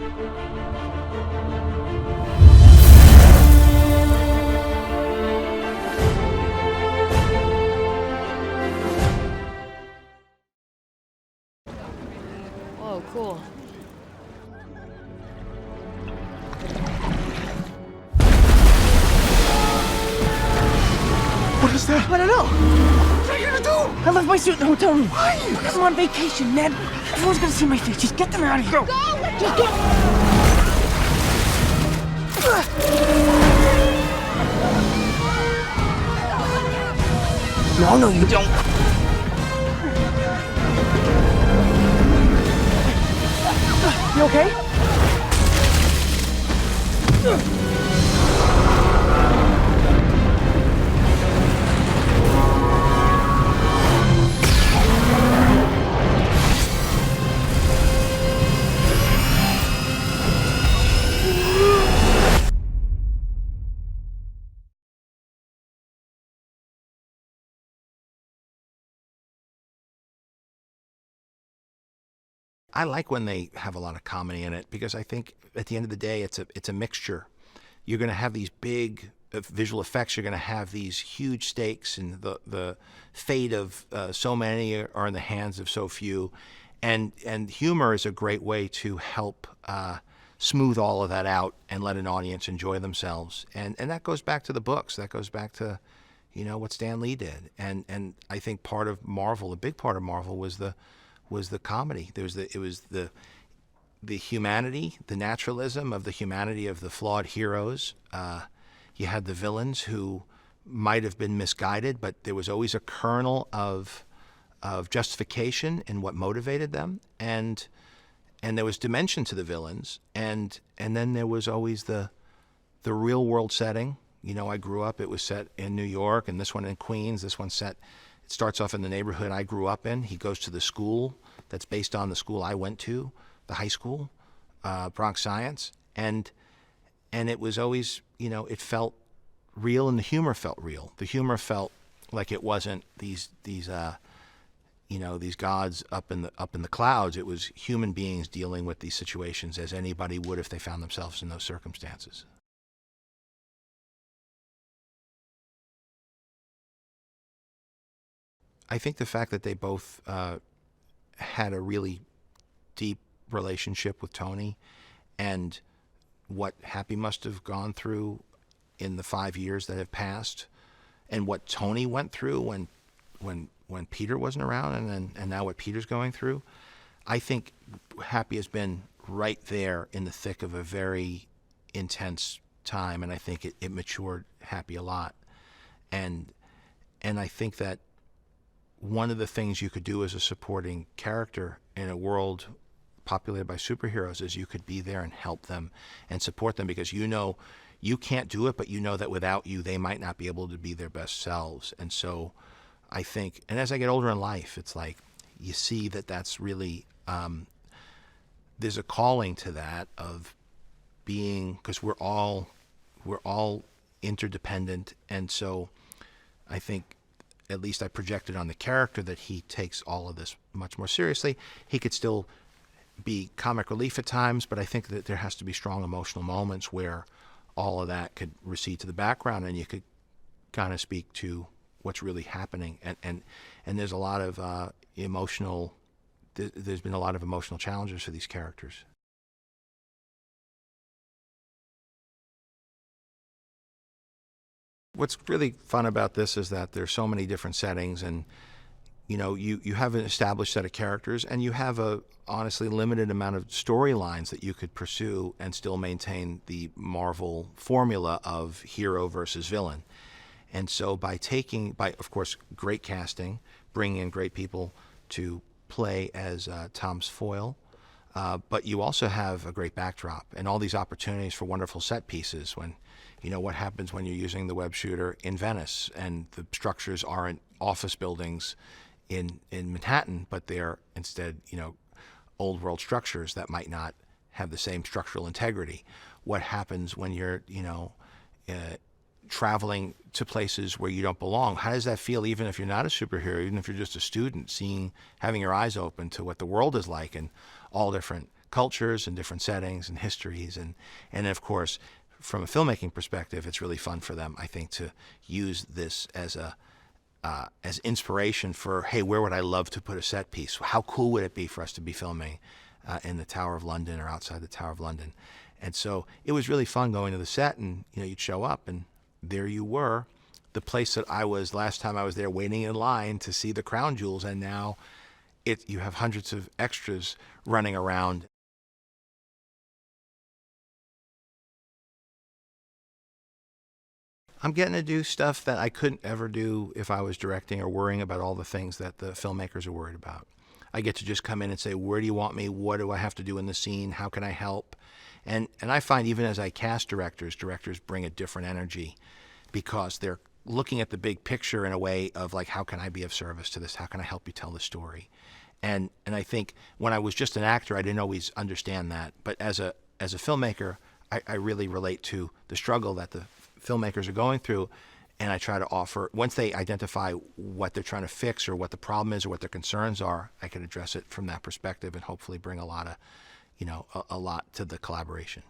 Whoa, cool. What is that? I don't know. What are you gonna do? I left my suit in the hotel room. Why? Because I'm on vacation, Ned. Everyone's gonna see my face. Just get them out of here. Go! Just go! No, you don't. You okay? I like when they have a lot of comedy in it because I think at the end of the day it's a mixture. You're going to have these big visual effects. You're going to have these huge stakes, and the fate of so many are in the hands of so few. And humor is a great way to help smooth all of that out and let an audience enjoy themselves. And that goes back to the books. That goes back to what Stan Lee did. And I think part of Marvel, a big part of Marvel, was the comedy. It was the humanity, the naturalism of the humanity of the flawed heroes. You had the villains who might have been misguided, but there was always a kernel of justification in what motivated them, and there was dimension to the villains, and then there was always the real world setting. I grew up, it was set in New York, and this one in Queens. This one it starts off in the neighborhood I grew up in. He goes to the school that's based on the school I went to, the high school, Bronx Science, and it was always, it felt real, and the humor felt real. The humor felt like it wasn't these gods up in the clouds. It was human beings dealing with these situations as anybody would if they found themselves in those circumstances. I think the fact that they both had a really deep relationship with Tony, and what Happy must have gone through in the 5 years that have passed, and what Tony went through when Peter wasn't around, and now what Peter's going through. I think Happy has been right there in the thick of a very intense time, and I think it matured Happy a lot. And I think that one of the things you could do as a supporting character in a world populated by superheroes is you could be there and help them and support them, because you can't do it, but that without you they might not be able to be their best selves. And so I think, and as I get older in life, it's like you see that that's really there's a calling to that of being, because we're all interdependent. And so I think, at least I projected on the character, that he takes all of this much more seriously. He could still be comic relief at times, but I think that there has to be strong emotional moments where all of that could recede to the background, and you could kind of speak to what's really happening. And there's a lot of there's been a lot of emotional challenges for these characters. What's really fun about this is that there's so many different settings, and you have an established set of characters, and you have a honestly limited amount of storylines that you could pursue and still maintain the Marvel formula of hero versus villain. And so by of course, great casting, bringing in great people to play as Tom's foil, but you also have a great backdrop and all these opportunities for wonderful set pieces. When what happens when you're using the web shooter in Venice and the structures aren't office buildings in Manhattan, but they're instead old world structures that might not have the same structural integrity. What happens when you're traveling to places where you don't belong? How does that feel, even if you're not a superhero, even if you're just a student, having your eyes open to what the world is like in all different cultures and different settings and histories, and of course, from a filmmaking perspective, it's really fun for them, I think, to use this as inspiration for, hey, where would I love to put a set piece? How cool would it be for us to be filming in the Tower of London or outside the Tower of London? And so it was really fun going to the set, and you'd show up, and there you were, the place that I was last time I was there, waiting in line to see the crown jewels, and now you have hundreds of extras running around. I'm getting to do stuff that I couldn't ever do if I was directing or worrying about all the things that the filmmakers are worried about. I get to just come in and say, where do you want me? What do I have to do in the scene? How can I help? And I find even as I cast directors bring a different energy because they're looking at the big picture in a way of like, how can I be of service to this? How can I help you tell the story? And I think when I was just an actor, I didn't always understand that. But as a filmmaker, I really relate to the struggle that the filmmakers are going through, and I try to offer, once they identify what they're trying to fix or what the problem is or what their concerns are, I can address it from that perspective and hopefully bring a lot to the collaboration.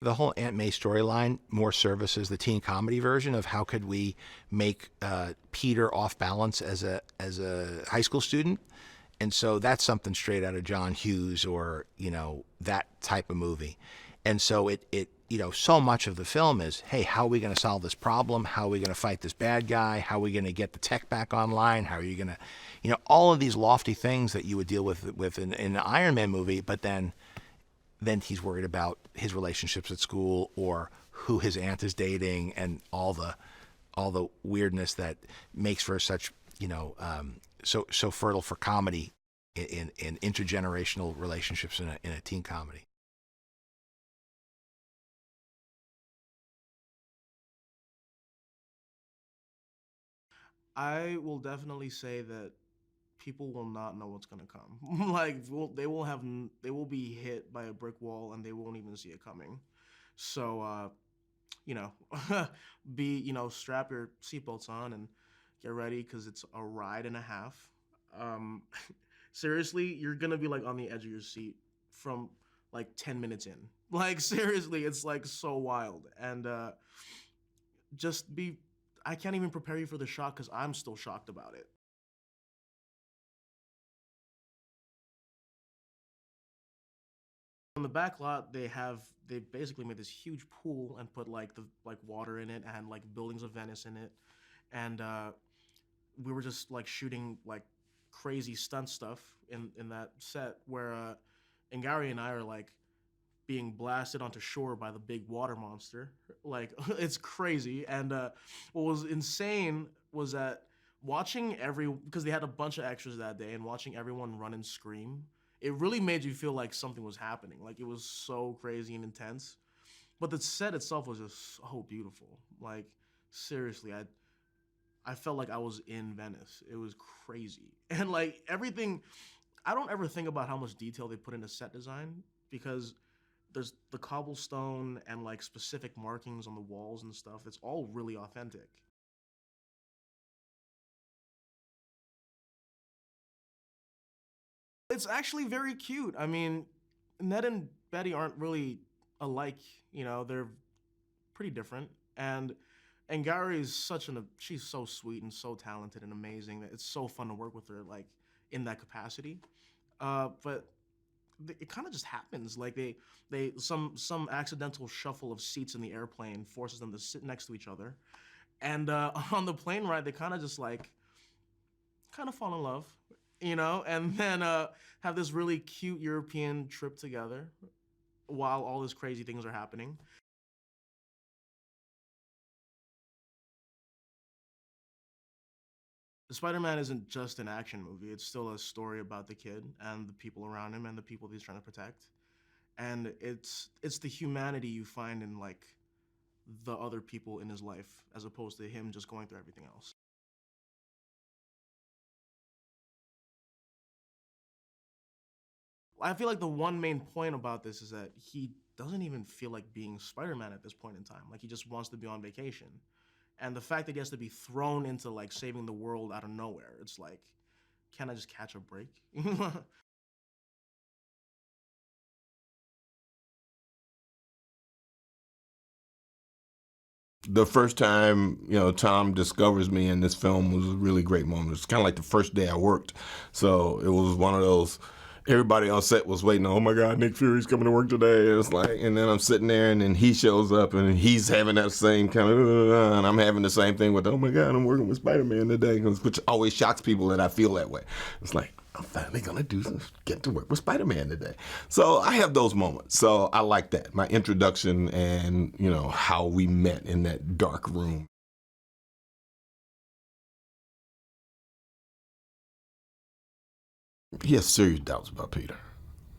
The whole Aunt May storyline more services the teen comedy version of how could we make Peter off balance as a high school student. And so that's something straight out of John Hughes or, that type of movie. And so it so much of the film is, hey, how are we going to solve this problem? How are we going to fight this bad guy? How are we going to get the tech back online? How are you going to, all of these lofty things that you would deal with in an Iron Man movie, but then he's worried about his relationships at school or who his aunt is dating and all the weirdness that makes for such, so fertile for comedy in intergenerational relationships in a teen comedy. I will definitely say that people will not know what's gonna come. They will be hit by a brick wall and they won't even see it coming. So you know, strap your seatbelts on and get ready because it's a ride and a half. Um, seriously, you're gonna be like on the edge of your seat from like 10 minutes in. Like seriously, it's like so wild and just be. I can't even prepare you for the shock because I'm still shocked about it. On the back lot, they basically made this huge pool and put like water in it and like buildings of Venice in it, and we were just like shooting like crazy stunt stuff in that set where Ngari and I are like being blasted onto shore by the big water monster. Like it's crazy. And what was insane was that watching because they had a bunch of extras that day and watching everyone run and scream, it really made you feel like something was happening. Like it was so crazy and intense. But the set itself was just so beautiful. Like seriously, I felt like I was in Venice. It was crazy. And like everything, I don't ever think about how much detail they put into set design because there's the cobblestone and like specific markings on the walls and stuff. It's all really authentic. It's actually very cute. I mean, Ned and Betty aren't really alike, they're pretty different. And Gary is she's so sweet and so talented and amazing that it's so fun to work with her like in that capacity. But it kind of just happens. Like some accidental shuffle of seats in the airplane forces them to sit next to each other, and on the plane ride they kind of just like kind of fall in love, and then have this really cute European trip together while all these crazy things are happening. Spider-Man isn't just an action movie. It's still a story about the kid and the people around him and the people he's trying to protect. And it's the humanity you find in like the other people in his life as opposed to him just going through everything else. I feel like the one main point about this is that he doesn't even feel like being Spider-Man at this point in time. Like he just wants to be on vacation. And the fact that he has to be thrown into like saving the world out of nowhere, it's like, can I just catch a break? The first time, Tom discovers me in this film was a really great moment. It's kind of like the first day I worked. So it was one of those, everybody on set was waiting, oh my God, Nick Fury's coming to work today. It was like, and then I'm sitting there and then he shows up and he's having that same kind of, and I'm having the same thing with, oh my God, I'm working with Spider-Man today, which always shocks people that I feel that way. It's like, I'm finally gonna get to work with Spider-Man today. So I have those moments. So I like that. My introduction and, how we met in that dark room. He has serious doubts about Peter.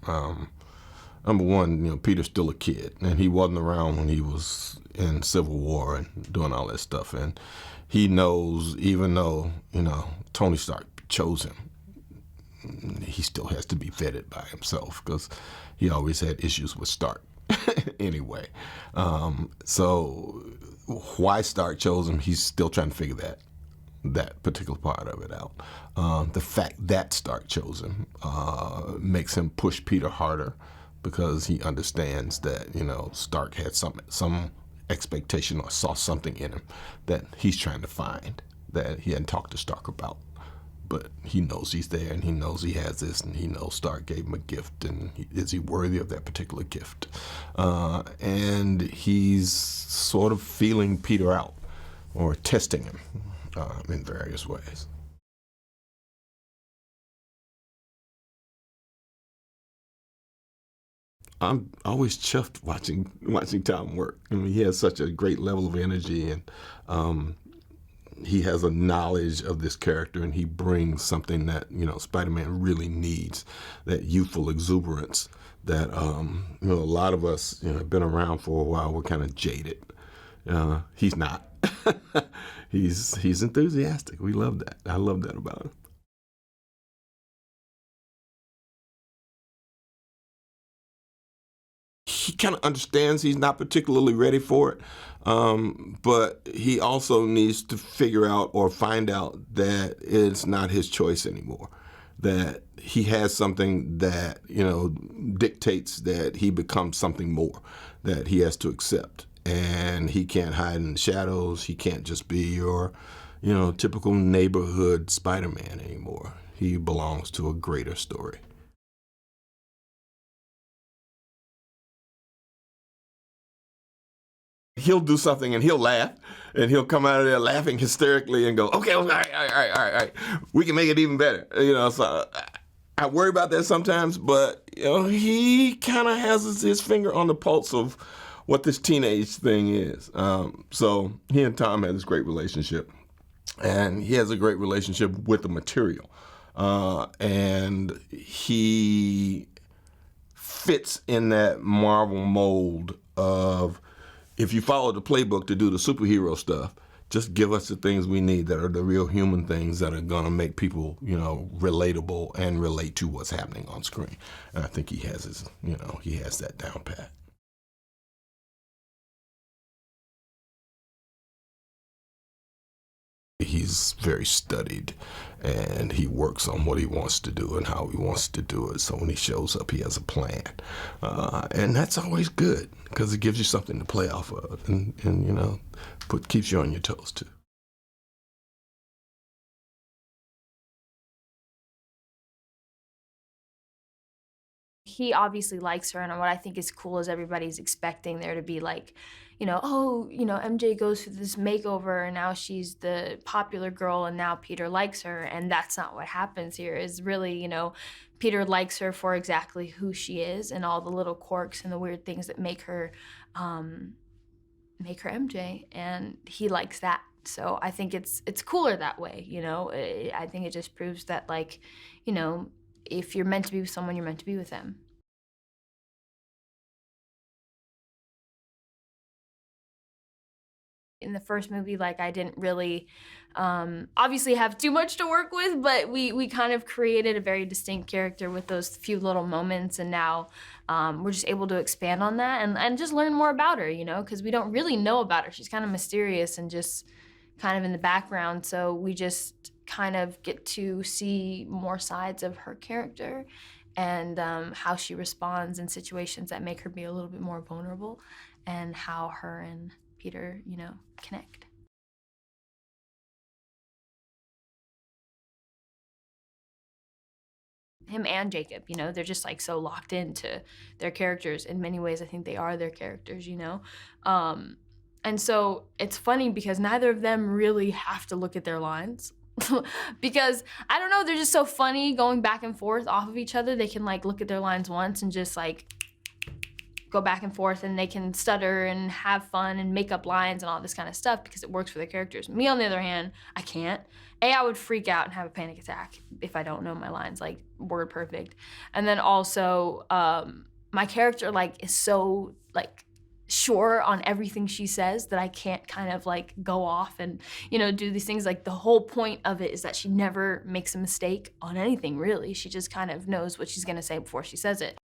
Number one, Peter's still a kid, and he wasn't around when he was in Civil War and doing all that stuff. And he knows, even though, Tony Stark chose him, he still has to be vetted by himself because he always had issues with Stark anyway. So why Stark chose him, he's still trying to figure that particular part of it out. The fact that Stark chose him makes him push Peter harder because he understands that, Stark had some expectation or saw something in him that he's trying to find that he hadn't talked to Stark about. But he knows he's there, and he knows he has this, and he knows Stark gave him a gift, and is he worthy of that particular gift? And he's sort of feeling Peter out, or testing him in various ways. I'm always chuffed watching Tom work. I mean, he has such a great level of energy, and he has a knowledge of this character, and he brings something that, Spider-Man really needs, that youthful exuberance that, a lot of us, have been around for a while. We're kind of jaded. He's not. He's enthusiastic. We love that. I love that about him. He kind of understands he's not particularly ready for it, but he also needs to figure out or find out that it's not his choice anymore, that he has something that, dictates that he becomes something more, that he has to accept. And he can't hide in the shadows. He can't just be your, typical neighborhood Spider-Man anymore. He belongs to a greater story. He'll do something and he'll laugh, and he'll come out of there laughing hysterically and go, okay, all right, we can make it even better. So I worry about that sometimes, but he kind of has his finger on the pulse of what this teenage thing is. So he and Tom have this great relationship, and he has a great relationship with the material, and he fits in that Marvel mold of, if you follow the playbook to do the superhero stuff, just give us the things we need that are the real human things that are going to make people, relatable and relate to what's happening on screen. And I think he has he has that down pat. He's very studied, and he works on what he wants to do and how he wants to do it. So when he shows up, he has a plan. And that's always good because it gives you something to play off of and keeps you on your toes, too. He obviously likes her, and what I think is cool is everybody's expecting there to be like, MJ goes through this makeover and now she's the popular girl and now Peter likes her, and that's not what happens here. Is really, Peter likes her for exactly who she is and all the little quirks and the weird things that make her MJ, and he likes that. So I think it's cooler that way, I think it just proves that, like, if you're meant to be with someone, you're meant to be with them. In the first movie, like, I didn't really obviously have too much to work with, but we kind of created a very distinct character with those few little moments, and now we're just able to expand on that and just learn more about her, because we don't really know about her. She's kind of mysterious and just, kind of in the background, so we just kind of get to see more sides of her character and how she responds in situations that make her be a little bit more vulnerable, and how her and Peter, you know, connect. Him and Jacob, you know, they're just like so locked into their characters. In many ways, I think they are their characters, you know? And so it's funny because neither of them really have to look at their lines. Because, I don't know, they're just so funny going back and forth off of each other. They can like look at their lines once and just like go back and forth, and they can stutter and have fun and make up lines and all this kind of stuff because it works for their characters. Me, on the other hand, I can't. I would freak out and have a panic attack if I don't know my lines, like, word perfect. And then also, my character, like, is so, like, sure on everything she says that I can't kind of, like, go off and, you know, do these things. Like, the whole point of it is that she never makes a mistake on anything, really. She just kind of knows what she's gonna say before she says it.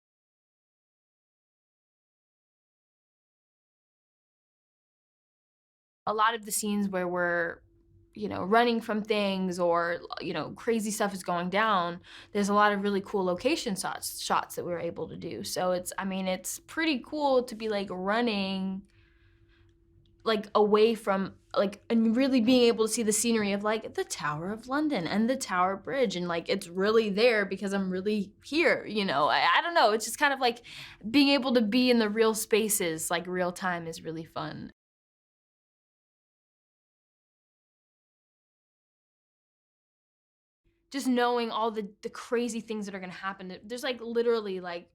A lot of the scenes where we're, you know, running from things or, you know, crazy stuff is going down, there's a lot of really cool location shots that we were able to do. So it's, I mean, it's pretty cool to be like running like away from like, and really being able to see the scenery of like the Tower of London and the Tower Bridge, and like it's really there because I'm really here, you know. I don't know, it's just kind of like being able to be in the real spaces, like real time, is really fun. Just knowing all the crazy things that are gonna happen. There's like literally like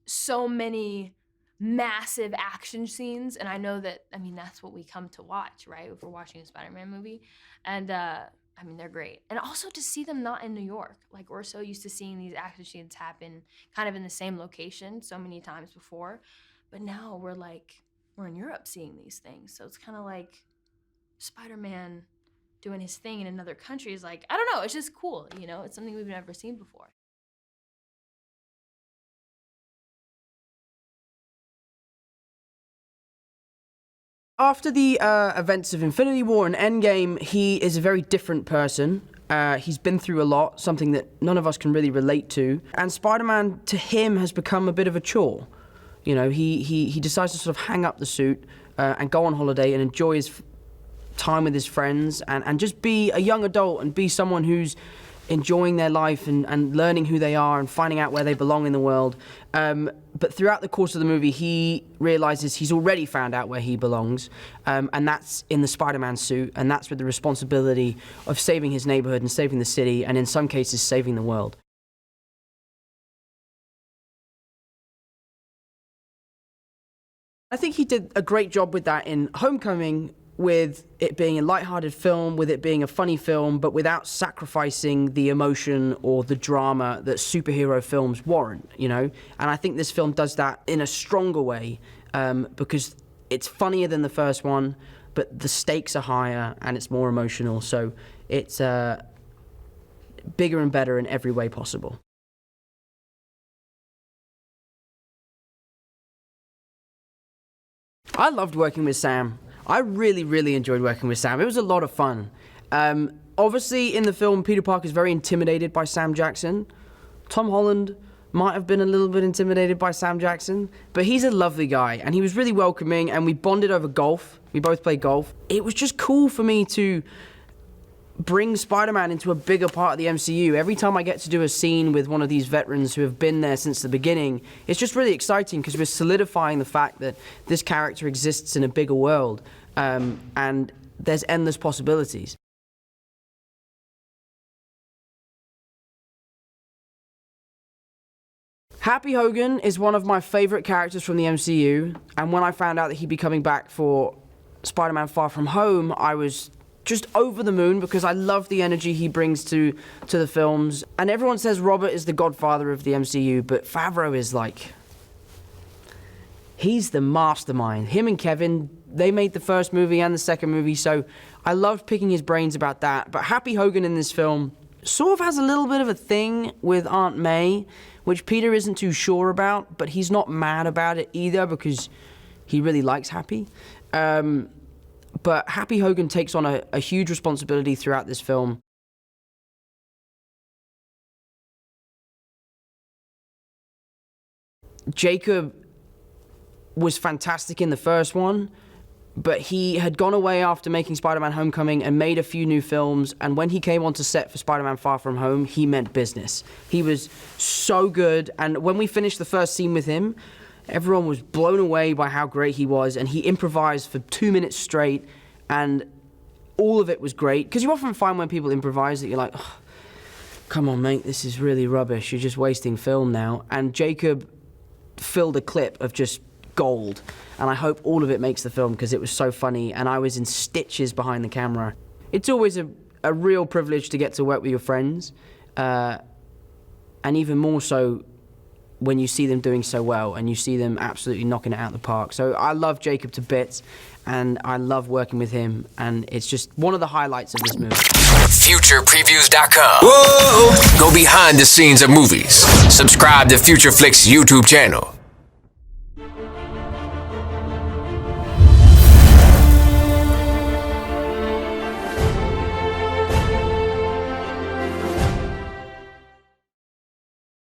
so many massive action scenes, and I know that, I mean, that's what we come to watch, right? If we're watching a Spider-Man movie. And I mean, they're great. And also to see them not in New York. Like, we're so used to seeing these action scenes happen kind of in the same location so many times before. But now we're in Europe seeing these things. So it's kind of like Spider-Man doing his thing in another country is like, I don't know, it's just cool, you know? It's something we've never seen before. After the events of Infinity War and Endgame, he is a very different person. He's been through a lot, something that none of us can really relate to. And Spider-Man, to him, has become a bit of a chore. You know, he decides to sort of hang up the suit and go on holiday and enjoy his time with his friends and just be a young adult and be someone who's enjoying their life and learning who they are and finding out where they belong in the world. But throughout the course of the movie, he realizes he's already found out where he belongs, and that's in the Spider-Man suit, and that's with the responsibility of saving his neighborhood and saving the city, and in some cases, saving the world. I think he did a great job with that in Homecoming, with it being a lighthearted film, with it being a funny film, but without sacrificing the emotion or the drama that superhero films warrant, you know? And I think this film does that in a stronger way, because it's funnier than the first one, but the stakes are higher and it's more emotional, so it's bigger and better in every way possible. I loved working with Sam. I really, really enjoyed working with Sam. It was a lot of fun. Obviously, in the film, Peter Parker is very intimidated by Sam Jackson. Tom Holland might have been a little bit intimidated by Sam Jackson, but he's a lovely guy, and he was really welcoming, and we bonded over golf. We both played golf. It was just cool for me to bring Spider-Man into a bigger part of the MCU. Every time I get to do a scene with one of these veterans who have been there since the beginning, it's just really exciting because we're solidifying the fact that this character exists in a bigger world, and there's endless possibilities. Happy Hogan is one of my favorite characters from the MCU, and when I found out that he'd be coming back for Spider-Man Far From Home, I was just over the moon because I love the energy he brings to the films. And everyone says Robert is the godfather of the MCU, but Favreau is like, he's the mastermind. Him and Kevin, they made the first movie and the second movie, so I loved picking his brains about that. But Happy Hogan in this film sort of has a little bit of a thing with Aunt May, which Peter isn't too sure about, but he's not mad about it either because he really likes Happy. But Happy Hogan takes on a huge responsibility throughout this film. Jacob was fantastic in the first one, but he had gone away after making Spider-Man Homecoming and made a few new films, and when he came onto set for Spider-Man Far From Home, he meant business. He was so good, and when we finished the first scene with him, everyone was blown away by how great he was, and he improvised for 2 minutes straight, and all of it was great. Because you often find when people improvise that you're like, oh, come on, mate, this is really rubbish. You're just wasting film now. And Jacob filled a clip of just gold, and I hope all of it makes the film because it was so funny, and I was in stitches behind the camera. It's always a real privilege to get to work with your friends, and even more so when you see them doing so well and you see them absolutely knocking it out of the park. So I love Jacob to bits, and I love working with him, and it's just one of the highlights of this movie. FuturePreviews.com. Whoa! Go behind the scenes of movies. Subscribe to Future Flicks YouTube channel.